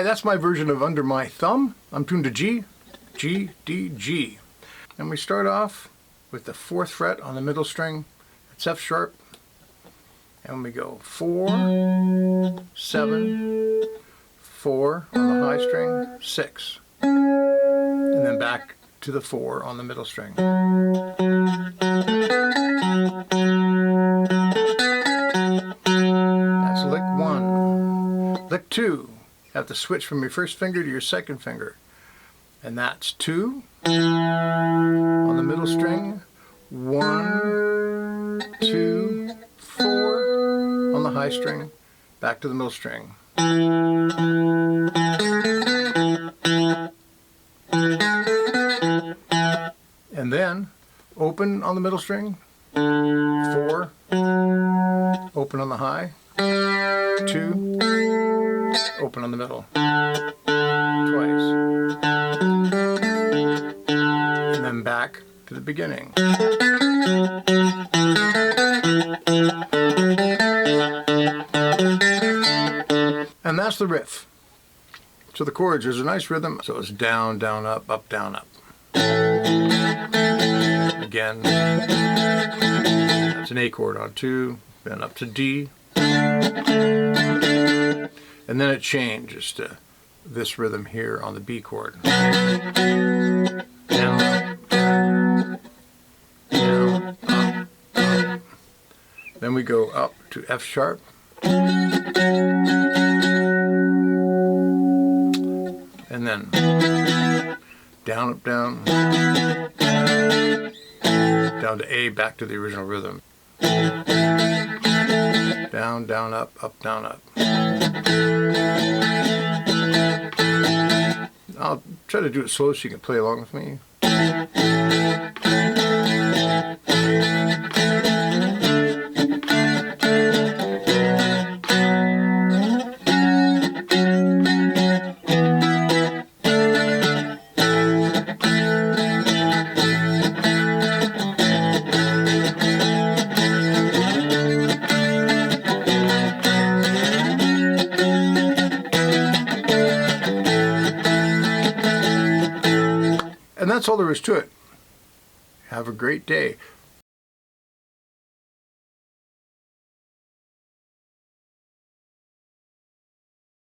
Hi, that's my version of Under My Thumb. I'm tuned to G, G, D, G. And we start off with the 4th fret on the middle string. It's F sharp. And we go 4, 7, 4 on the high string, 6. And then back to the 4 on the middle string. That's lick 1. Lick 2. Have to switch from your first finger to your second finger. And that's 2 on the middle string. 1, 2, 4 on the high string. Back to the middle string. And then open on the middle string. 4. Open on the high. 2. Open on the middle. Twice. And then back to the beginning. And that's the riff. So the chords, there's a nice rhythm. So it's down, down, up, down, up. Again, that's an A chord on 2, then up to D. And then it changes to this rhythm here on the B chord. Down, down, down, up, up. Then we go up to F sharp. And then down, up, down, down to A, back to the original rhythm. Down, down, up, down, up. I'll try to do it slow so you can play along with me. And that's all there is to it. Have a great day.